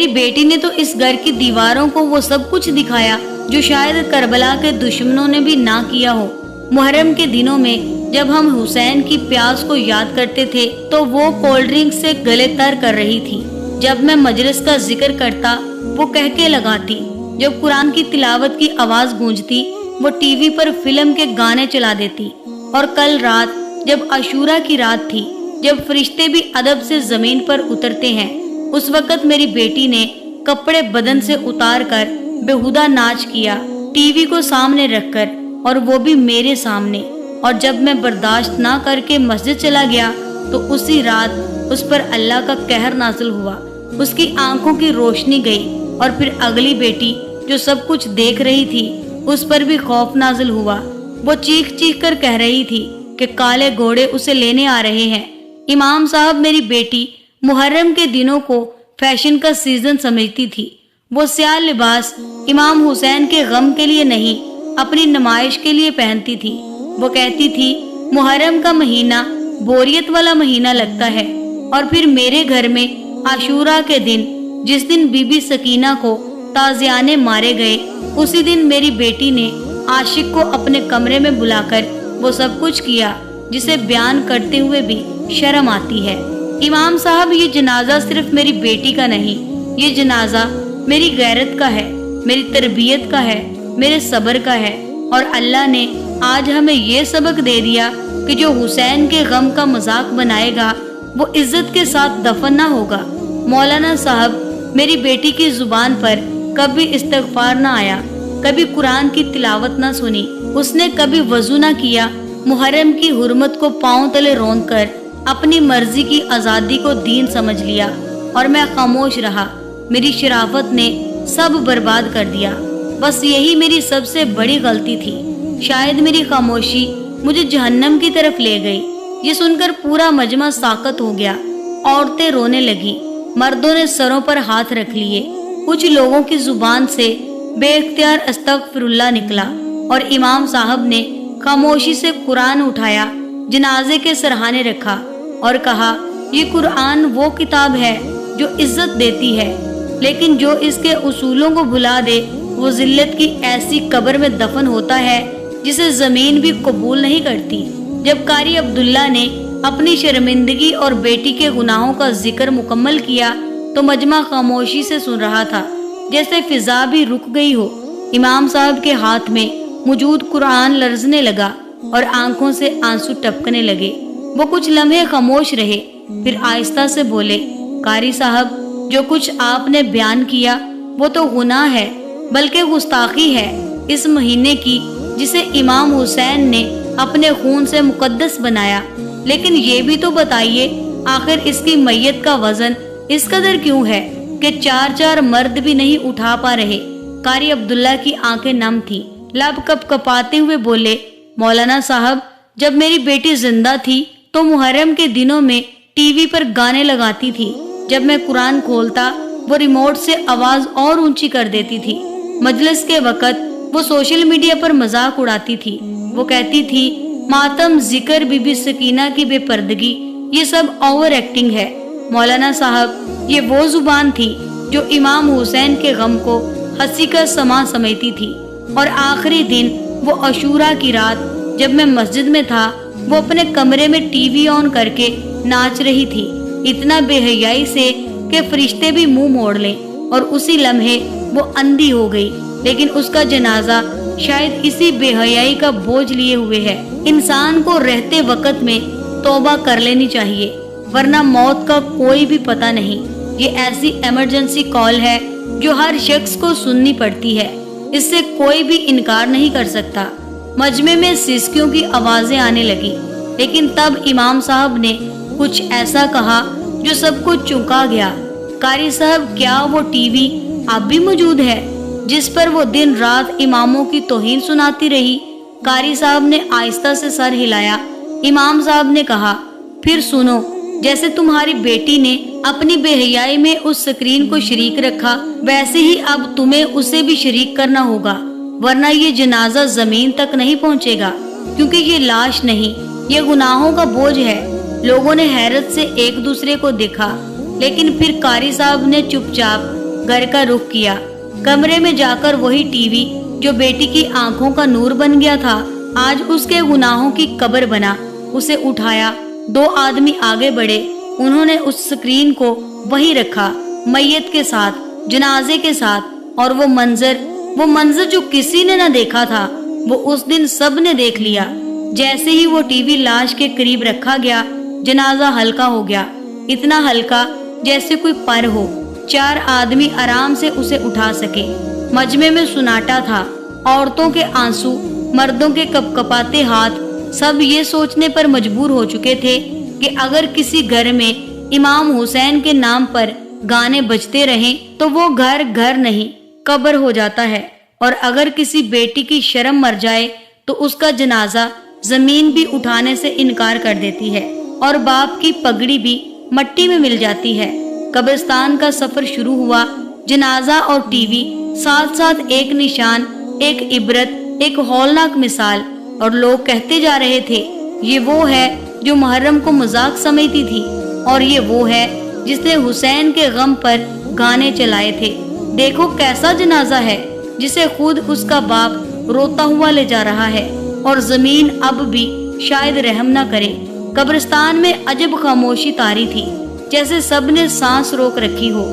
بیٹی نے تو اس گھر کی دیواروں کو وہ سب کچھ دکھایا جو شاید کربلا کے دشمنوں نے بھی نہ کیا ہو۔ محرم کے دنوں میں جب ہم حسین کی پیاس کو یاد کرتے تھے تو وہ کولڈ ڈرنک سے گلے تر کر رہی تھی۔ جب میں مجلس کا ذکر کرتا وہ کہکے لگاتی، جب قرآن کی تلاوت کی آواز گونجتی وہ ٹی وی پر فلم کے گانے چلا دیتی، اور کل رات جب عاشورہ کی رات تھی، جب فرشتے بھی ادب سے زمین پر اترتے ہیں، اس وقت میری بیٹی نے کپڑے بدن سے اتار کر بےہودہ ناچ کیا، ٹی وی کو سامنے رکھ کر، اور وہ بھی میرے سامنے۔ اور جب میں برداشت نہ کر کے مسجد چلا گیا تو اسی رات اس پر اللہ کا قہر نازل ہوا، اس کی آنکھوں کی روشنی گئی، اور پھر اگلی بیٹی جو سب کچھ دیکھ رہی تھی اس پر بھی خوف نازل ہوا۔ وہ چیخ چیخ کر کہہ رہی تھی کہ کالے گھوڑے اسے لینے آ رہے ہیں۔ امام صاحب، میری بیٹی محرم کے دنوں کو فیشن کا سیزن سمجھتی تھی۔ وہ سیاہ لباس امام حسین کے غم کے لیے نہیں، اپنی نمائش کے لیے پہنتی تھی۔ وہ کہتی تھی محرم کا مہینہ بوریت والا مہینہ لگتا ہے، اور پھر میرے گھر میں عاشورہ کے دن، جس دن بی بی سکینہ کو تازیانے مارے گئے، اسی دن میری بیٹی نے عاشق کو اپنے کمرے میں بلا کر وہ سب کچھ کیا جسے بیان کرتے ہوئے بھی شرم آتی ہے۔ امام صاحب، یہ جنازہ صرف میری بیٹی کا نہیں، یہ جنازہ میری غیرت کا ہے، میری تربیت کا ہے، میرے صبر کا ہے، اور اللہ نے آج ہمیں یہ سبق دے دیا کہ جو حسین کے غم کا مذاق بنائے گا وہ عزت کے ساتھ دفن نہ ہوگا۔ مولانا صاحب، میری بیٹی کی زبان پر کبھی استغفار نہ آیا، کبھی قرآن کی تلاوت نہ سنی، اس نے کبھی وضو نہ کیا، محرم کی حرمت کو پاؤں تلے رونگ کر اپنی مرضی کی آزادی کو دین سمجھ لیا، اور میں خاموش رہا۔ میری شرافت نے سب برباد کر دیا۔ بس یہی میری سب سے بڑی غلطی تھی۔ شاید میری خاموشی مجھے جہنم کی طرف لے گئی۔ یہ سن کر پورا مجمع ساکت ہو گیا، عورتیں رونے لگی، مردوں نے سروں پر ہاتھ رکھ لیے، کچھ لوگوں کی زبان سے بے اختیار استغفر اللہ نکلا، اور امام صاحب نے خاموشی سے قرآن اٹھایا، جنازے کے سرہانے رکھا اور کہا، یہ قرآن وہ کتاب ہے جو عزت دیتی ہے، لیکن جو اس کے اصولوں کو بھلا دے وہ ذلت کی ایسی قبر میں دفن ہوتا ہے جسے زمین بھی قبول نہیں کرتی۔ جب قاری عبداللہ نے اپنی شرمندگی اور بیٹی کے گناہوں کا ذکر مکمل کیا تو مجمع خاموشی سے سن رہا تھا، جیسے فضا بھی رک گئی ہو۔ امام صاحب کے ہاتھ میں موجود قرآن لرزنے لگا اور آنکھوں سے آنسو ٹپکنے لگے۔ وہ کچھ لمحے خاموش رہے، پھر آہستہ سے بولے، قاری صاحب، جو کچھ آپ نے بیان کیا وہ تو گناہ ہے، بلکہ گستاخی ہے اس مہینے کی جسے امام حسین نے اپنے خون سے مقدس بنایا۔ لیکن یہ بھی تو بتائیے، آخر اس کی میت کا وزن اس قدر کیوں ہے کہ چار مرد بھی نہیں اٹھا پا رہے؟ قاری عبداللہ کی آنکھیں نم تھی، لب کپ کپاتے ہوئے بولے، مولانا صاحب، جب میری بیٹی زندہ تھی تو محرم کے دنوں میں ٹی وی پر گانے لگاتی تھی، جب میں قرآن کھولتا وہ ریموٹ سے آواز اور اونچی کر دیتی تھی، مجلس کے وقت وہ سوشل میڈیا پر مذاق اڑاتی تھی، وہ کہتی تھی ماتم، ذکر، بی بی سکینہ کی بے پردگی، یہ سب اوور ایکٹنگ ہے۔ مولانا صاحب، یہ وہ زبان تھی جو امام حسین کے غم کو ہنسی کا سما سمجھتی تھی، اور آخری دن وہ عاشورہ کی رات جب میں مسجد میں تھا وہ اپنے کمرے میں ٹی وی آن کر کے ناچ رہی تھی، اتنا بے حیائی سے کہ فرشتے بھی منہ موڑ لیں، اور اسی لمحے وہ اندھی ہو گئی۔ لیکن اس کا جنازہ شاید اسی بے حیائی کا بوجھ لیے ہوئے ہے۔ انسان کو رہتے وقت میں توبہ کر لینی چاہیے، ورنہ موت کا کوئی بھی پتہ نہیں۔ یہ ایسی ایمرجنسی کال ہے جو ہر شخص کو سننی پڑتی ہے، اس سے کوئی بھی انکار نہیں کر سکتا۔ مجمع میں سسکیوں کی آوازیں آنے لگی، لیکن تب امام صاحب نے کچھ ایسا کہا جو سب کو چونکا گیا۔ قاری صاحب، کیا وہ ٹی وی اب بھی موجود ہے جس پر وہ دن رات اماموں کی توہین سناتی رہی؟ قاری صاحب نے آہستہ سے سر ہلایا۔ امام صاحب نے کہا، پھر سنو، جیسے تمہاری بیٹی نے اپنی بے حیائی میں اس سکرین کو شریک رکھا، ویسے ہی اب تمہیں اسے بھی شریک کرنا ہوگا، ورنہ یہ جنازہ زمین تک نہیں پہنچے گا، کیونکہ یہ لاش نہیں، یہ گناہوں کا بوجھ ہے۔ لوگوں نے حیرت سے ایک دوسرے کو دیکھا، لیکن پھر قاری صاحب نے چپ چاپ گھر کا رخ کیا۔ کمرے میں جا کر وہی ٹی وی جو بیٹی کی آنکھوں کا نور بن گیا تھا، آج اس کے گناہوں کی قبر بنا، اسے اٹھایا۔ 2 آدمی آگے بڑھے، انہوں نے اس سکرین کو وہی رکھا، میت کے ساتھ، جنازے کے ساتھ، اور وہ منظر جو کسی نے نہ دیکھا تھا، وہ اس دن سب نے دیکھ لیا۔ جیسے ہی وہ ٹی وی لاش کے قریب رکھا گیا، جنازہ ہلکا ہو گیا، اتنا ہلکا جیسے کوئی پر ہو۔ 4 آدمی آرام سے اسے اٹھا سکے۔ مجمع میں سناٹا تھا، عورتوں کے آنسو، مردوں کے کپکپاتے ہاتھ، سب یہ سوچنے پر مجبور ہو چکے تھے کہ اگر کسی گھر میں امام حسین کے نام پر گانے بجتے رہیں تو وہ گھر نہیں، قبر ہو جاتا ہے، اور اگر کسی بیٹی کی شرم مر جائے تو اس کا جنازہ زمین بھی اٹھانے سے انکار کر دیتی ہے، اور باپ کی پگڑی بھی مٹی میں مل جاتی ہے۔ قبرستان کا سفر شروع ہوا۔ جنازہ اور ٹی وی ساتھ ساتھ، ایک نشان، ایک عبرت، ایک ہولناک مثال، اور لوگ کہتے جا رہے تھے، یہ وہ ہے جو محرم کو مذاق سمجھتی تھی، اور یہ وہ ہے جس نے حسین کے غم پر گانے چلائے تھے۔ دیکھو کیسا جنازہ ہے جسے خود اس کا باپ روتا ہوا لے جا رہا ہے، اور زمین اب بھی شاید رحم نہ کرے۔ قبرستان میں عجب خاموشی طاری تھی، جیسے سب نے سانس روک رکھی ہو۔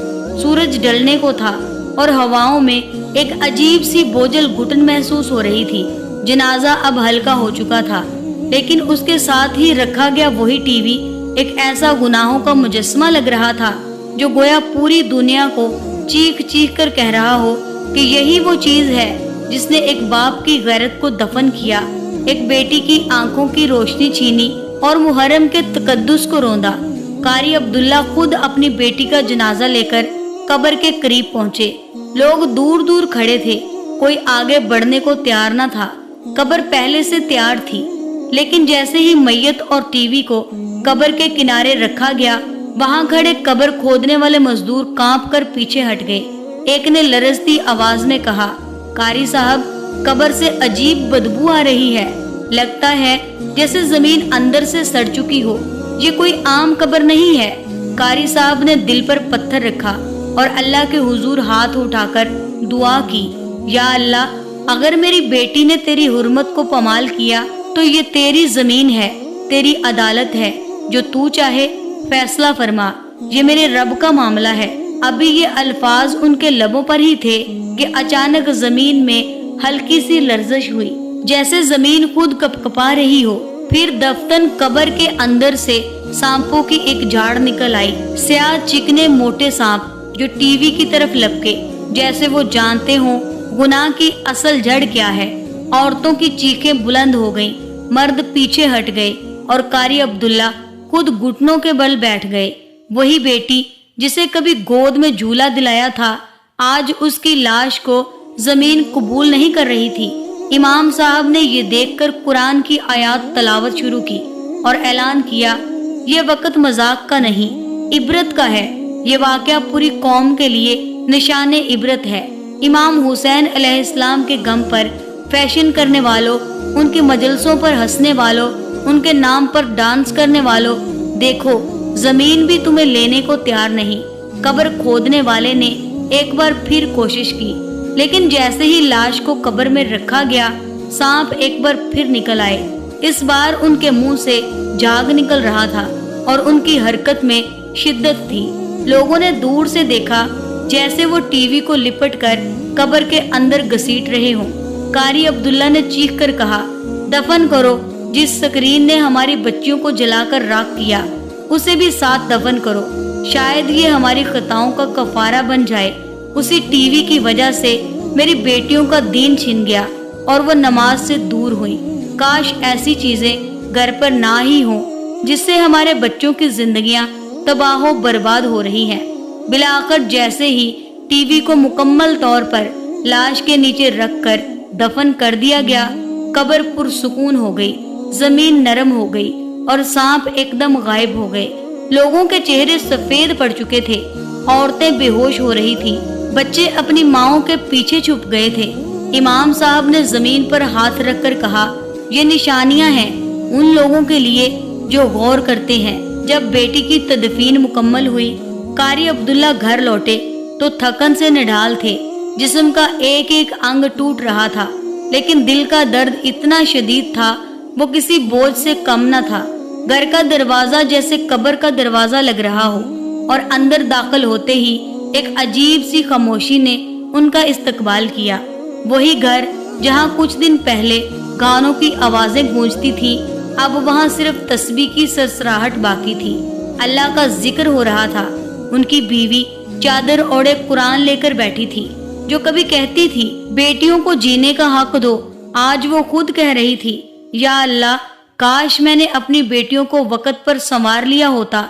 سورج ڈلنے کو تھا اور ہواؤں میں ایک عجیب سی بوجھل گھٹن محسوس ہو رہی تھی۔ جنازہ اب ہلکا ہو چکا تھا، لیکن اس کے ساتھ ہی رکھا گیا وہی ٹی وی ایک ایسا گناہوں کا مجسمہ لگ رہا تھا جو گویا پوری دنیا کو چیخ چیخ کر کہہ رہا ہو کہ یہی وہ چیز ہے جس نے ایک باپ کی غیرت کو دفن کیا، ایک بیٹی کی آنکھوں کی روشنی چھینی اور محرم کے تقدس کو روندا۔ قاری عبداللہ خود اپنی بیٹی کا جنازہ لے کر قبر کے قریب پہنچے۔ لوگ دور دور کھڑے تھے، کوئی آگے بڑھنے کو تیار نہ تھا۔ قبر پہلے سے تیار تھی، لیکن جیسے ہی میت اور ٹی وی کو قبر کے کنارے رکھا گیا، وہاں کھڑے قبر کھودنے والے مزدور کانپ کر پیچھے ہٹ گئے۔ ایک نے لرزتی آواز میں کہا، قاری صاحب، قبر سے عجیب بدبو آ رہی ہے، لگتا ہے جیسے زمین اندر سے سڑ چکی ہو، یہ کوئی عام قبر نہیں ہے۔ قاری صاحب نے دل پر پتھر رکھا اور اللہ کے حضور ہاتھ اٹھا کر دعا کی، یا اللہ، اگر میری بیٹی نے تیری حرمت کو پامال کیا تو یہ تیری زمین ہے، تیری عدالت ہے، جو تو چاہے فیصلہ فرما، یہ میرے رب کا معاملہ ہے۔ ابھی یہ الفاظ ان کے لبوں پر ہی تھے کہ اچانک زمین میں ہلکی سی لرزش ہوئی، جیسے زمین خود کپکپا رہی ہو۔ پھر دفتن قبر کے اندر سے سانپوں کی ایک جھاڑ نکل آئی، سیاہ چکنے موٹے سانپ جو ٹی وی کی طرف لپکے، جیسے وہ جانتے ہوں گناہ کی اصل جڑ کیا ہے۔ عورتوں کی چیخیں بلند ہو گئیں، مرد پیچھے ہٹ گئے، اور قاری عبداللہ خود گھٹنوں کے بل بیٹھ گئے۔ وہی بیٹی جسے کبھی گود میں جھولا دلایا تھا، آج اس کی لاش کو زمین قبول نہیں کر رہی تھی۔ امام صاحب نے یہ دیکھ کر قرآن کی آیات تلاوت شروع کی اور اعلان کیا، یہ وقت مذاق کا نہیں، عبرت کا ہے۔ یہ واقعہ پوری قوم کے لیے نشان عبرت ہے۔ امام حسین علیہ السلام کے غم پر فیشن کرنے والوں، ان کے مجلسوں پر ہنسنے والوں، ان کے نام پر ڈانس کرنے والوں، دیکھو زمین بھی تمہیں لینے کو تیار نہیں۔ قبر کھودنے والے نے ایک بار پھر کوشش کی، لیکن جیسے ہی لاش کو قبر میں رکھا گیا، سانپ ایک بار پھر نکل آئے۔ اس بار ان کے منہ سے جھاگ نکل رہا تھا اور ان کی حرکت میں شدت تھی۔ لوگوں نے دور سے دیکھا جیسے وہ ٹی وی کو لپٹ کر قبر کے اندر گھسیٹ رہے ہوں۔ قاری عبداللہ نے چیخ کر کہا، دفن کرو، جس سکرین نے ہماری بچیوں کو جلا کر راکھ کیا، اسے بھی ساتھ دفن کرو، شاید یہ ہماری خطاؤں کا کفارہ بن جائے۔ اسی ٹی وی کی وجہ سے میری بیٹیوں کا دین چھن گیا، اور وہ نماز سے دور ہوئی۔ کاش ایسی چیزیں گھر پر نہ ہی ہوں جس سے ہمارے بچوں کی زندگیاں تباہ و برباد ہو رہی ہیں۔ بلاخر جیسے ہی ٹی وی کو مکمل طور پر لاش کے نیچے رکھ کر دفن کر دیا گیا، قبر پرسکون ہو گئی، زمین نرم ہو گئی اور سانپ ایک دم غائب ہو گئے۔ لوگوں کے چہرے سفید پڑ چکے تھے، عورتیں بے ہوش ہو رہی تھی، بچے اپنی ماؤں کے پیچھے چھپ گئے تھے۔ امام صاحب نے زمین پر ہاتھ رکھ کر کہا، یہ نشانیاں ہیں ان لوگوں کے لیے جو غور کرتے ہیں۔ جب بیٹی کی تدفین مکمل ہوئی، قاری عبداللہ گھر لوٹے تو تھکن سے نڈھال تھے، جسم کا ایک ایک انگ ٹوٹ رہا تھا، لیکن دل کا درد اتنا شدید تھا وہ کسی بوجھ سے کم نہ تھا۔ گھر کا دروازہ جیسے قبر کا دروازہ لگ رہا ہو، اور اندر داخل ہوتے ہی ایک عجیب سی خاموشی نے ان کا استقبال کیا۔ وہی گھر جہاں کچھ دن پہلے گانوں کی آوازیں گونجتی تھی، اب وہاں صرف تسبیح کی سرسراہٹ باقی تھی، اللہ کا ذکر ہو رہا تھا۔ ان کی بیوی چادر اوڑھے قرآن لے کر بیٹھی تھی، جو کبھی کہتی تھی بیٹیوں کو جینے کا حق دو، آج وہ خود کہہ رہی تھی، یا اللہ کاش میں نے اپنی بیٹیوں کو وقت پر سنوار لیا ہوتا،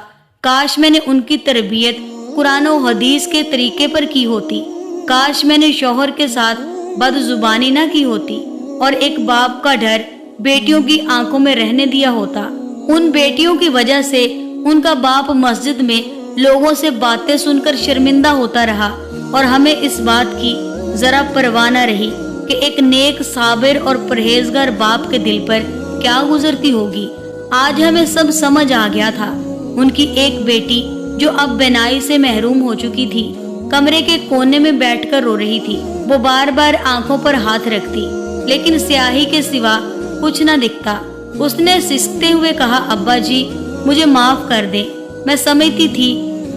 کاش میں نے ان کی تربیت قرآن و حدیث کے طریقے پر کی ہوتی، کاش میں نے شوہر کے ساتھ بد زبانی نہ کی ہوتی اور ایک باپ کا ڈر بیٹیوں کی آنکھوں میں رہنے دیا ہوتا۔ ان بیٹیوں کی وجہ سے ان کا باپ مسجد میں لوگوں سے باتیں سن کر شرمندہ ہوتا رہا، اور ہمیں اس بات کی ذرا پرواہ نہ رہی کہ ایک نیک صابر اور پرہیزگار باپ کے دل پر کیا گزرتی ہوگی۔ آج ہمیں سب سمجھ آ گیا تھا۔ ان کی ایک بیٹی جو اب بینائی سے محروم ہو چکی تھی، کمرے کے کونے میں بیٹھ کر رو رہی تھی۔ وہ بار بار آنکھوں پر ہاتھ رکھتی، لیکن سیاہی کے سوا کچھ نہ دکھتا۔ اس نے سسکتے ہوئے کہا، ابا جی مجھے معاف کر دیں، میں سمجھتی تھی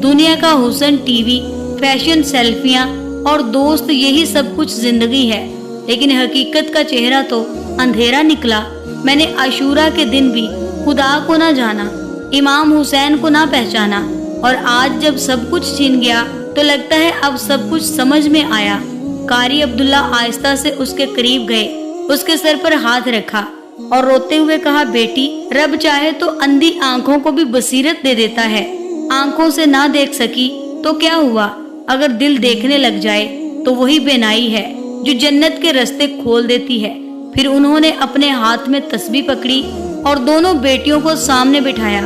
دنیا کا حسن ٹی وی، فیشن، سیلفیاں اور دوست یہی سب کچھ زندگی ہے، لیکن حقیقت کا چہرہ تو اندھیرا نکلا۔ میں نے عاشورہ کے دن بھی خدا کو نہ جانا، امام حسین کو نہ پہچانا، اور آج جب سب کچھ چھین گیا تو لگتا ہے اب سب کچھ سمجھ میں آیا۔ قاری عبداللہ آہستہ سے اس کے قریب گئے، اس کے سر پر ہاتھ رکھا اور روتے ہوئے کہا، بیٹی رب چاہے تو اندھی آنکھوں کو بھی بصیرت دے دیتا ہے۔ آنکھوں سے نہ دیکھ سکی تو کیا ہوا، اگر دل دیکھنے لگ جائے تو وہی بینائی ہے جو جنت کے راستے کھول دیتی ہے۔ پھر انہوں نے اپنے ہاتھ میں تسبیح پکڑی اور دونوں بیٹیوں کو سامنے بٹھایا۔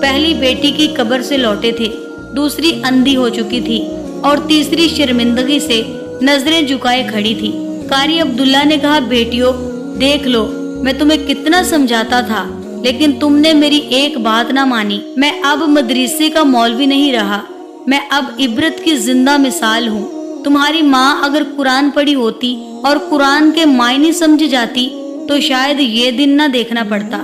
پہلی بیٹی کی قبر سے لوٹے تھے، دوسری اندھی ہو چکی تھی اور تیسری شرمندگی سے نظریں جھکائے کھڑی تھی۔ قاری عبداللہ نے کہا، بیٹیوں دیکھ لو، میں تمہیں کتنا سمجھاتا تھا لیکن تم نے میری ایک بات نہ مانی۔ میں اب مدرسے کا مولوی نہیں رہا، میں اب عبرت کی زندہ مثال ہوں۔ تمہاری ماں اگر قرآن پڑھی ہوتی اور قرآن کے معنی سمجھ جاتی تو شاید یہ دن نہ دیکھنا پڑتا۔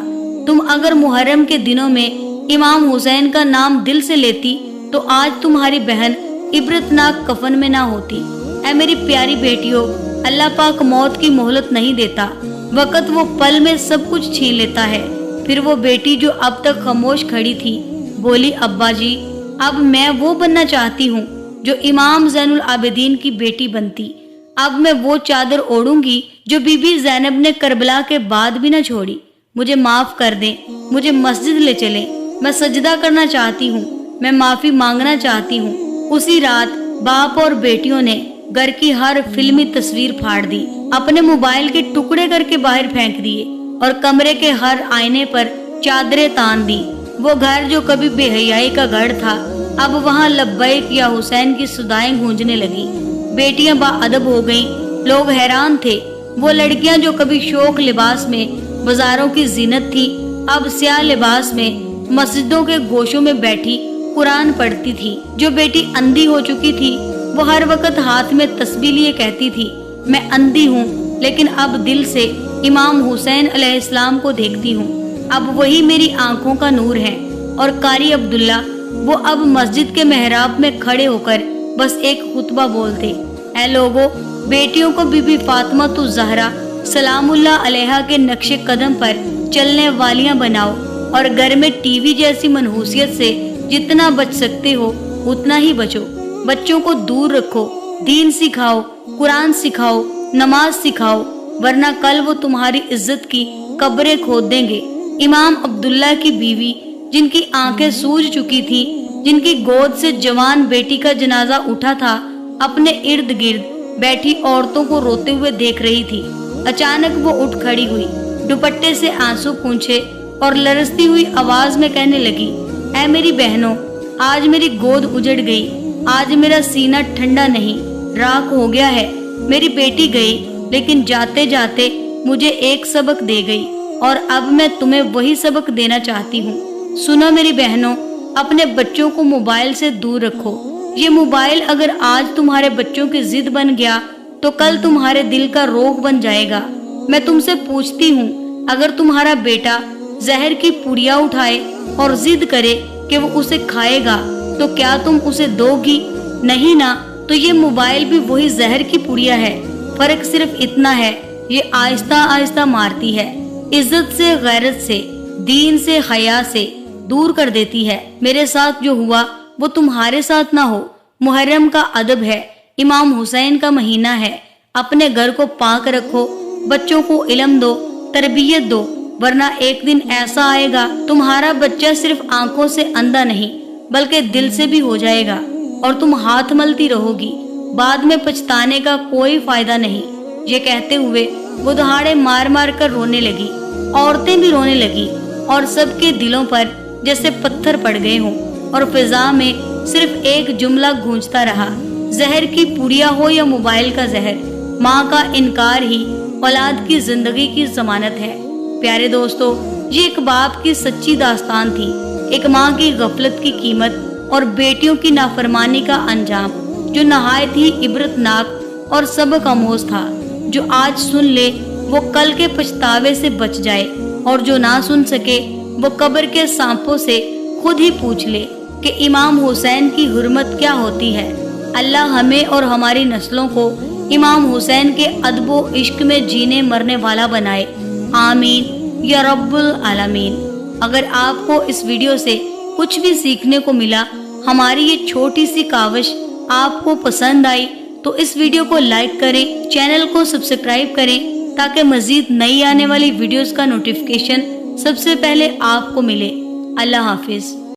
تم اگر محرم کے دنوں میں امام حسین کا نام دل سے لیتی تو آج تمہاری بہن عبرت ناک کفن میں نہ ہوتی۔ اے میری پیاری بیٹیوں، اللہ پاک موت کی مہلت نہیں دیتا، وقت وہ پل میں سب کچھ چھین لیتا ہے۔ پھر وہ بیٹی جو اب تک خاموش کھڑی تھی بولی، ابا جی اب میں وہ بننا چاہتی ہوں جو امام زین العابدین کی بیٹی بنتی۔ اب میں وہ چادر اوڑھوں گی جو بی بی زینب نے کربلا کے بعد بھی نہ چھوڑی۔ مجھے معاف کر دیں، مجھے مسجد لے چلیں، میں سجدہ کرنا چاہتی ہوں، میں معافی مانگنا چاہتی ہوں۔ اسی رات باپ اور بیٹیوں نے گھر کی ہر فلمی تصویر پھاڑ دی، اپنے موبائل کے ٹکڑے کر کے باہر پھینک دیے اور کمرے کے ہر آئینے پر چادریں تان دی۔ وہ گھر جو کبھی بے حیائی کا گڑھ تھا، اب وہاں لبیک یا حسین کی صدائیں گونجنے لگی۔ بیٹیاں با ادب ہو گئیں، لوگ حیران تھے۔ وہ لڑکیاں جو کبھی شوق لباس میں بازاروں کی زینت تھی، اب سیاہ لباس میں مسجدوں کے گوشوں میں بیٹھی قرآن پڑھتی تھی۔ جو بیٹی اندھی ہو چکی تھی وہ ہر وقت ہاتھ میں تسبیح لیے کہتی تھی، میں اندھی ہوں لیکن اب دل سے امام حسین علیہ السلام کو دیکھتی ہوں، اب وہی میری آنکھوں کا نور ہے۔ اور قاری عبداللہ وہ اب مسجد کے محراب میں کھڑے ہو کر بس ایک خطبہ بولتے، اے لوگو، بیٹیوں کو بی بی فاطمہ الزہرا سلام اللہ علیہا کے نقش قدم پر چلنے والیاں بناؤ، اور گھر میں ٹی وی جیسی منحوسیت سے جتنا بچ سکتے ہو اتنا ہی بچو۔ بچوں کو دور رکھو، دین سکھاؤ، قرآن سکھاؤ، نماز سکھاؤ، ورنہ کل وہ تمہاری عزت کی قبریں کھود دیں گے۔ امام عبداللہ کی بیوی، جن کی آنکھیں سوج چکی تھی، جن کی گود سے جوان بیٹی کا جنازہ اٹھا تھا، اپنے ارد گرد بیٹھی عورتوں کو روتے ہوئے دیکھ رہی تھی۔ اچانک وہ اٹھ کھڑی ہوئی، دوپٹے سے آنسو پونچھے اور لرزتی ہوئی آواز میں کہنے لگی، اے میری بہنوں، آج میری گود اجڑ گئی، آج میرا سینہ ٹھنڈا نہیں، راکھ ہو گیا ہے۔ میری بیٹی گئی، لیکن جاتے جاتے مجھے ایک سبق دے گئی، اور اب میں تمہیں وہی سبق دینا چاہتی ہوں۔ سنو میری بہنوں، اپنے بچوں کو موبائل سے دور رکھو۔ یہ موبائل اگر آج تمہارے بچوں کی ضد بن گیا تو کل تمہارے دل کا روگ بن جائے گا۔ میں تم سے پوچھتی ہوں، اگر تمہارا بیٹا زہر کی پوڑیاں اٹھائے اور ضد کرے کہ وہ اسے کھائے گا تو کیا تم اسے دو گی؟ نہیں نا۔ تو یہ موبائل بھی وہی زہر کی پوڑیاں ہے، فرق صرف اتنا ہے، یہ آہستہ آہستہ مارتی ہے، عزت سے، غیرت سے، دین سے، حیا سے دور کر دیتی ہے۔ میرے ساتھ جو ہوا وہ تمہارے ساتھ نہ ہو۔ محرم کا ادب ہے، امام حسین کا مہینہ ہے، اپنے گھر کو پاک رکھو، بچوں کو علم دو، تربیت دو، ورنہ ایک دن ایسا آئے گا تمہارا بچہ صرف آنکھوں سے اندھا نہیں بلکہ دل سے بھی ہو جائے گا، اور تم ہاتھ ملتی رہو گی، بعد میں پچھتانے کا کوئی فائدہ نہیں۔ یہ کہتے ہوئے وہ دہاڑے مار مار کر رونے لگی، عورتیں بھی رونے لگی، اور سب کے دلوں پر جیسے پتھر پڑ گئے ہوں، اور فضا میں صرف ایک جملہ گونجتا رہا، زہر کی پوڑیا ہو یا موبائل کا زہر، ماں کا انکار ہی اولاد کی زندگی کی ضمانت ہے۔ پیارے دوستو، یہ ایک باپ کی سچی داستان تھی، ایک ماں کی غفلت کی قیمت اور بیٹیوں کی نافرمانی کا انجام، جو نہایت ہی عبرت ناک اور سبق آموز تھا۔ جو آج سن لے وہ کل کے پچھتاوے سے بچ جائے، اور جو نہ سن سکے وہ قبر کے سانپوں سے خود ہی پوچھ لے کہ امام حسین کی حرمت کیا ہوتی ہے۔ اللہ ہمیں اور ہماری نسلوں کو امام حسین کے ادب و عشق میں جینے مرنے والا بنائے، آمین یا رب العالمین۔ اگر آپ کو اس ویڈیو سے کچھ بھی سیکھنے کو ملا، ہماری یہ چھوٹی سی کاوش آپ کو پسند آئی تو اس ویڈیو کو لائک کریں، چینل کو سبسکرائب کریں تاکہ مزید نئی آنے والی ویڈیوز کا نوٹیفیکیشن سب سے پہلے آپ کو ملے۔ اللہ حافظ۔